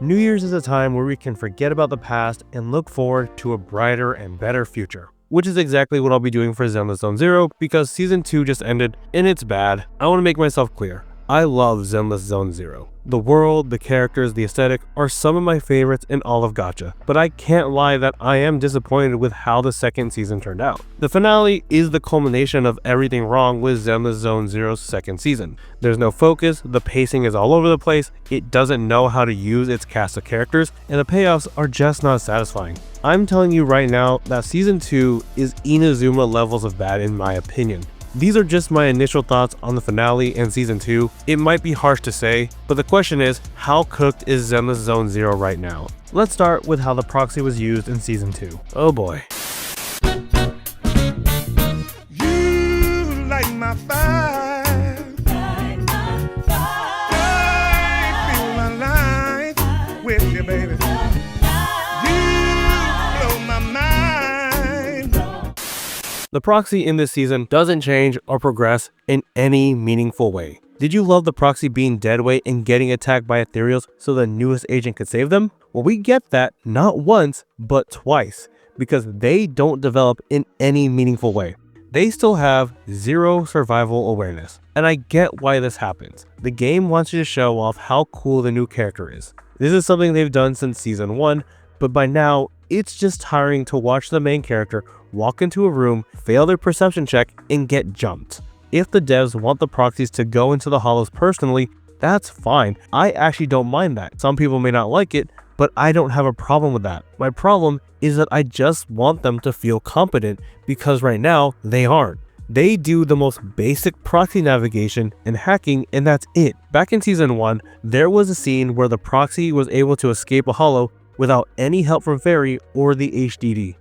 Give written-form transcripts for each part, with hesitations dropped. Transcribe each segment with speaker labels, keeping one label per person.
Speaker 1: New Year's is a time where we can forget about the past and look forward to a brighter and better future. Which is exactly what I'll be doing for Zenless Zone Zero because Season 2 just ended and it's bad. I want to make myself clear. I love Zenless Zone Zero. The world, the characters, the aesthetic are some of my favorites in all of gacha, but I can't lie that I am disappointed with how the second season turned out. The finale is the culmination of everything wrong with Zenless Zone Zero's second season. There's no focus, the pacing is all over the place, it doesn't know how to use its cast of characters, and the payoffs are just not satisfying. I'm telling you right now that Season 2 is Inazuma levels of bad in my opinion. These are just my initial thoughts on the finale and Season 2. It might be harsh to say, but the question is, how cooked is Zenless Zone Zero right now? Let's start with how the proxy was used in Season 2. Oh boy.
Speaker 2: You light my fire. Light my fire. I feel my life with you, baby. You blow my mind.
Speaker 1: The proxy in this season doesn't change or progress in any meaningful way. Did you love the proxy being deadweight and getting attacked by ethereals so the newest agent could save them? Well, we get that not once, but twice, because they don't develop in any meaningful way. They still have zero survival awareness, and I get why this happens. The game wants you to show off how cool the new character is. This is something they've done since Season 1, but by now, it's just tiring to watch the main character walk into a room, fail their perception check, and get jumped. If the devs want the proxies to go into the hollows personally, that's fine. I actually don't mind that. Some people may not like it, but I don't have a problem with that. My problem is that I just want them to feel competent because right now, they aren't. They do the most basic proxy navigation and hacking, and that's it. Back in Season 1, there was a scene where the proxy was able to escape a hollow without any help from Fairy or the HDD.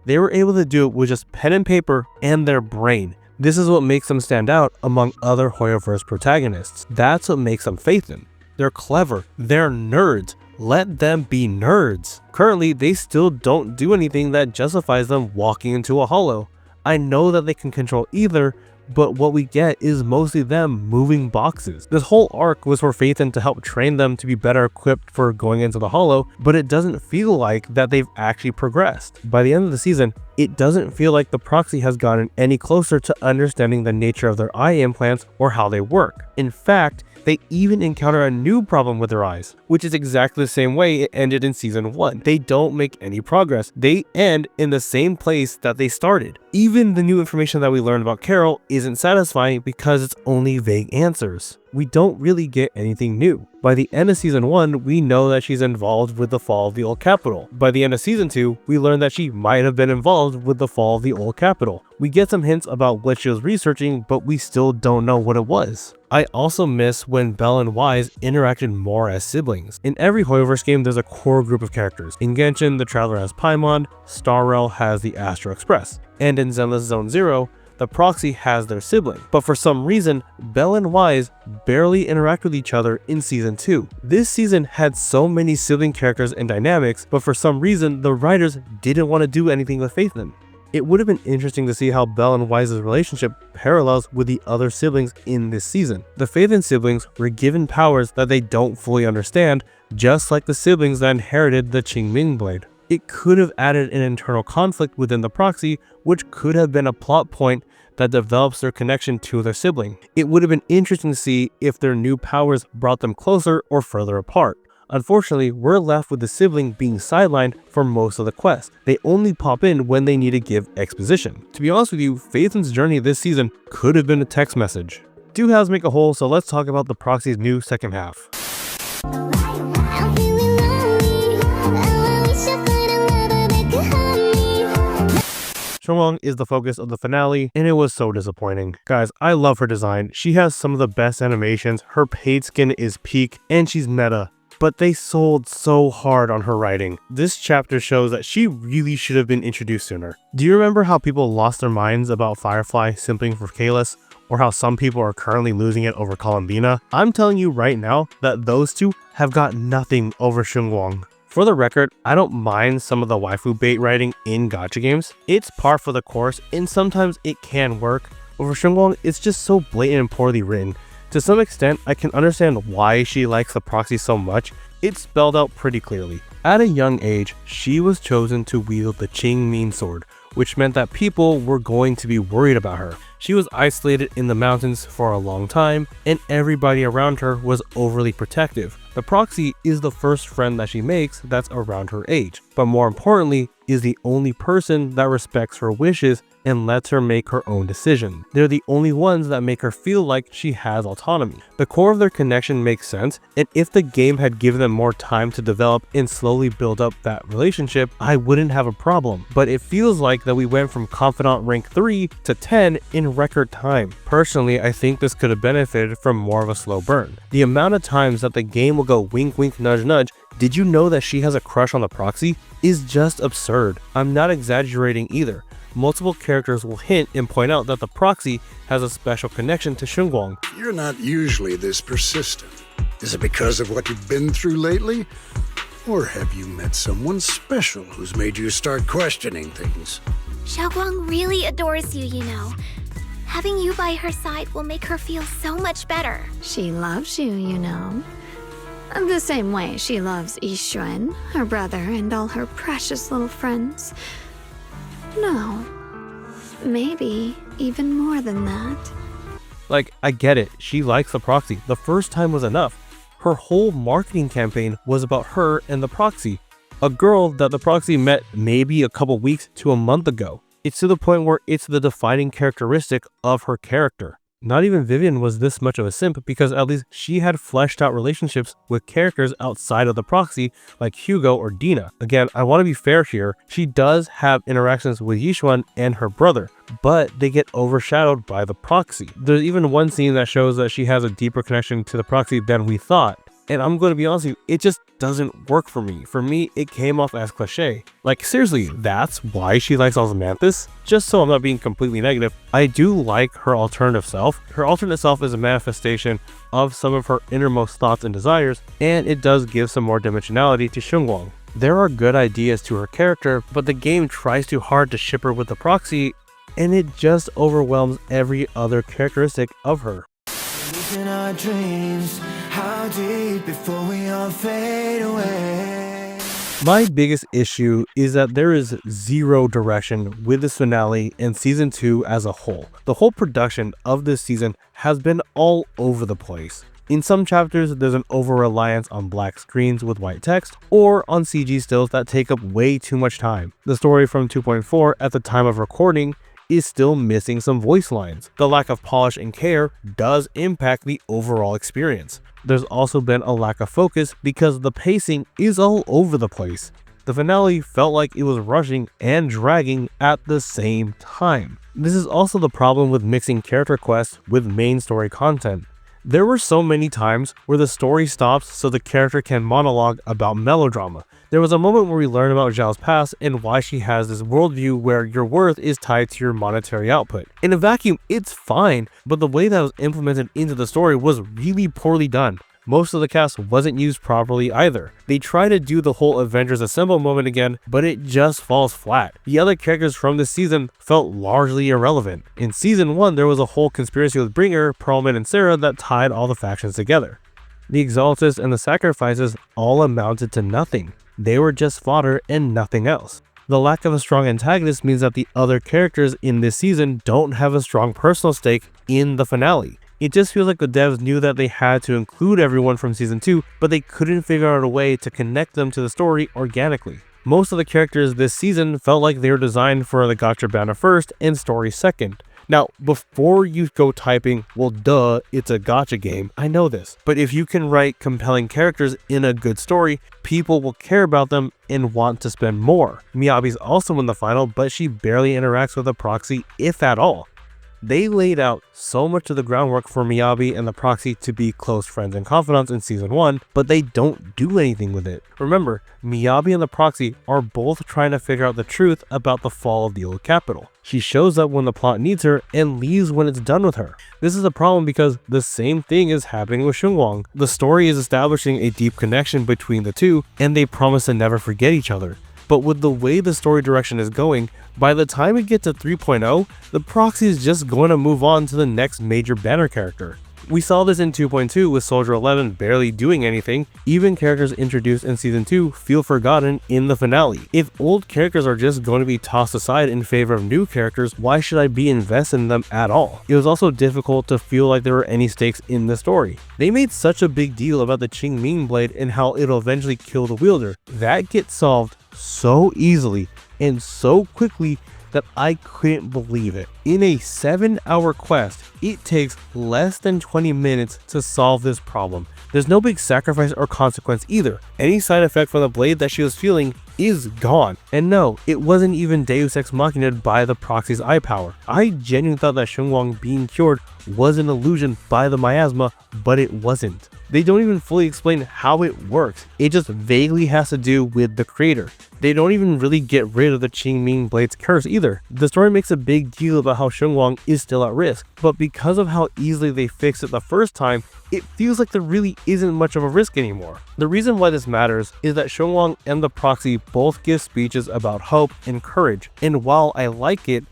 Speaker 1: They were able to do it with just pen and paper and their brain. This is what makes them stand out among other Hoyoverse protagonists. That's what makes them Phaethon. They're clever, they're nerds. Let them be nerds. Currently, they still don't do anything that justifies them walking into a hollow. I know that they can control either, but what we get is mostly them moving boxes. This whole arc was for Phaethon to help train them to be better equipped for going into the hollow, but it doesn't feel like that they've actually progressed. By the end of the season, it doesn't feel like the proxy has gotten any closer to understanding the nature of their eye implants or how they work. In fact, they even encounter a new problem with their eyes, which is exactly the same way it ended in Season 1. They don't make any progress. They end in the same place that they started. Even the new information that we learned about Carol isn't satisfying because it's only vague answers. We don't really get anything new. By the end of Season 1, we know that she's involved with the fall of the old capital. By the end of Season 2, we learn that she might have been involved with the fall of the old capital. We get some hints about what she was researching, but we still don't know what it was. I also miss when Belle and Wise interacted more as siblings. In every Hoyoverse game, there's a core group of characters. In Genshin, the Traveler has Paimon, Star Rail has the Astro Express, and in Zenless Zone Zero, the proxy has their sibling. But for some reason, Belle and Wise barely interact with each other in Season 2. This season had so many sibling characters and dynamics, but for some reason, the writers didn't want to do anything with Phaethon. It would have been interesting to see how Belle and Wise's relationship parallels with the other siblings in this season. The Phaethon siblings were given powers that they don't fully understand, just like the siblings that inherited the Qingming blade. It could have added an internal conflict within the proxy, which could have been a plot point that develops their connection to their sibling. It would have been interesting to see if their new powers brought them closer or further apart. Unfortunately, we're left with the sibling being sidelined for most of the quest. They only pop in when they need to give exposition. To be honest with you, Phaethon's journey this season could have been a text message. Two halves make a whole, so let's talk about the proxy's new second half. Shunguang is the focus of the finale, and it was so disappointing. Guys, I love her design. She has some of the best animations, her paid skin is peak, and she's meta. But they sold so hard on her writing. This chapter shows that she really should have been introduced sooner. Do you remember how people lost their minds about Firefly simping for Kalis? Or how some people are currently losing it over Columbina? I'm telling you right now that those two have got nothing over Shunguang. For the record, I don't mind some of the waifu bait writing in gacha games. It's par for the course, and sometimes it can work. But for Shunguang, it's just so blatant and poorly written. To some extent, I can understand why she likes the proxy so much, It's spelled out pretty clearly. At a young age, she was chosen to wield the Qing Mean Sword, which meant that people were going to be worried about her. She was isolated in the mountains for a long time, and everybody around her was overly protective. The proxy is the first friend that she makes that's around her age, but more importantly, is the only person that respects her wishes and lets her make her own decision. They're the only ones that make her feel like she has autonomy. The core of their connection makes sense, and if the game had given them more time to develop and slowly build up that relationship, I wouldn't have a problem. But it feels like that we went from confidant rank 3 to 10 in record time. Personally, I think this could have benefited from more of a slow burn. The amount of times that the game will go wink wink nudge nudge, did you know that she has a crush on the proxy, is just absurd. I'm not exaggerating either. Multiple characters will hint and point out that the proxy has a special connection to Shunguang.
Speaker 3: You're not usually this persistent. Is it because of what you've been through lately? Or have you met someone special who's made you start questioning things?
Speaker 4: Shunguang really adores you, you know. Having you by her side will make her feel so much better.
Speaker 5: She loves you, you know. The same way she loves Yixuan, her brother, and all her precious little friends. No, maybe even more than that.
Speaker 1: Like, I get it, she likes the proxy. The first time was enough. Her whole marketing campaign was about her and the proxy, a girl that the proxy met maybe a couple weeks to a month ago. It's to the point where it's the defining characteristic of her character. Not even Vivian was this much of a simp, because at least she had fleshed out relationships with characters outside of the proxy like Hugo or Dina. Again, I want to be fair here, she does have interactions with Yixuan and her brother, but they get overshadowed by the proxy. There's even one scene that shows that she has a deeper connection to the proxy than we thought. And I'm going to be honest with you, it just doesn't work for me. For me, it came off as cliche. Like, seriously, that's why she likes Osmanthus? Just so I'm not being completely negative, I do like her alternative self. Her alternate self is a manifestation of some of her innermost thoughts and desires, and it does give some more dimensionality to Shunguang. There are good ideas to her character, but the game tries too hard to ship her with the proxy, and it just overwhelms every other characteristic of her.
Speaker 6: In our dreams, how deep before we all fade away?
Speaker 1: My biggest issue is that there is zero direction with this finale and season 2 as a whole. The whole production of this season has been all over the place. In some chapters, there's an over-reliance on black screens with white text, or on CG stills that take up way too much time. The story from 2.4 at the time of recording is still missing some voice lines. The lack of polish and care does impact the overall experience. There's also been a lack of focus because the pacing is all over the place. The finale felt like it was rushing and dragging at the same time. This is also the problem with mixing character quests with main story content. There were so many times where the story stops so the character can monologue about melodrama. There was a moment where we learn about Zhao's past and why she has this worldview where your worth is tied to your monetary output. In a vacuum, it's fine, but the way that was implemented into the story was really poorly done. Most of the cast wasn't used properly either. They try to do the whole Avengers Assemble moment again, but it just falls flat. The other characters from this season felt largely irrelevant. In season 1, there was a whole conspiracy with Bringer, Perlman, and Sarah that tied all the factions together. The Exaltists and the Sacrifices all amounted to nothing. They were just fodder and nothing else. The lack of a strong antagonist means that the other characters in this season don't have a strong personal stake in the finale. It just feels like the devs knew that they had to include everyone from season 2, but they couldn't figure out a way to connect them to the story organically. Most of the characters this season felt like they were designed for the gacha banner first and story second. Now, before you go typing, well duh, it's a gacha game, I know this. But if you can write compelling characters in a good story, people will care about them and want to spend more. Miyabi's also in the final, but she barely interacts with the proxy, if at all. They laid out so much of the groundwork for Miyabi and the proxy to be close friends and confidants in season 1, but they don't do anything with it. Remember, Miyabi and the proxy are both trying to figure out the truth about the fall of the old capital. She shows up when the plot needs her and leaves when it's done with her. This is a problem because the same thing is happening with Shunguang. The story is establishing a deep connection between the two, and they promise to never forget each other. But with the way the story direction is going, by the time we get to 3.0, the proxy is just going to move on to the next major banner character. We saw this in 2.2 with Soldier 11 barely doing anything. Even characters introduced in Season 2 feel forgotten in the finale. If old characters are just going to be tossed aside in favor of new characters, why should I be invested in them at all? It was also difficult to feel like there were any stakes in the story. They made such a big deal about the Qingming blade and how it'll eventually kill the wielder. That gets solved so easily and so quickly that I couldn't believe it. In a 7-hour quest, it takes less than 20 minutes to solve this problem. There's no big sacrifice or consequence either. Any side effect from the blade that she was feeling is gone. And no, it wasn't even Deus Ex Machina by the proxy's eye power. I genuinely thought that Shunguang being cured was an illusion by the miasma, but it wasn't. They don't even fully explain how it works. It just vaguely has to do with the creator. They don't even really get rid of the Qingming Blade's curse either. The story makes a big deal about how Shunguang is still at risk, but because of how easily they fixed it the first time, it feels like there really isn't much of a risk anymore. The reason why this matters is that Shunguang and the proxy both give speeches about hope and courage, and while I like it,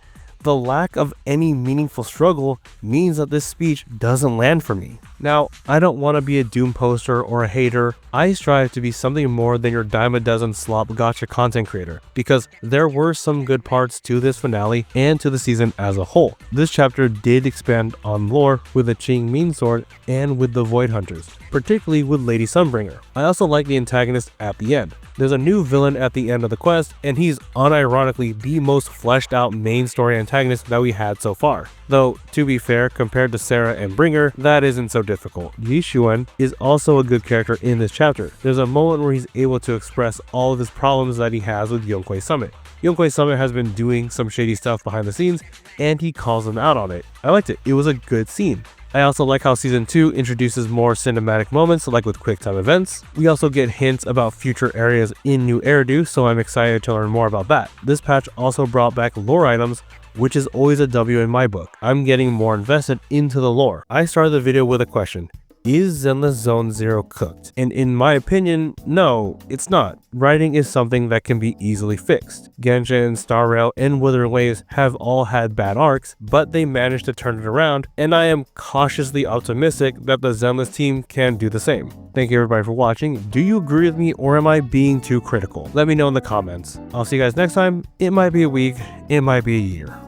Speaker 1: the lack of any meaningful struggle means that this speech doesn't land for me. Now, I don't want to be a doom poster or a hater. I strive to be something more than your dime a dozen slop gotcha content creator, because there were some good parts to this finale and to the season as a whole. This chapter did expand on lore with the Qingming sword and with the Void Hunters, particularly with Lady Sunbringer. I also like the antagonist at the end. There's a new villain at the end of the quest, and he's unironically the most fleshed out main story antagonist that we had so far. Though, to be fair, compared to Sarah and Bringer, that isn't so difficult. Yishuan is also a good character in this chapter. There's a moment where he's able to express all of his problems that he has with Yonghui Summit. Yonghui Summit has been doing some shady stuff behind the scenes, and he calls him out on it. I liked it. It was a good scene. I also like how Season 2 introduces more cinematic moments like with QuickTime events. We also get hints about future areas in New Eridu, so I'm excited to learn more about that. This patch also brought back lore items, which is always a W in my book. I'm getting more invested into the lore. I started the video with a question. Is Zenless Zone Zero cooked? And in my opinion, no, it's not. Writing is something that can be easily fixed. Genshin, Star Rail, and Wuthering Waves have all had bad arcs, but they managed to turn it around, and I am cautiously optimistic that the Zenless team can do the same. Thank you everybody for watching. Do you agree with me, or am I being too critical? Let me know in the comments. I'll see you guys next time. It might be a week, it might be a year.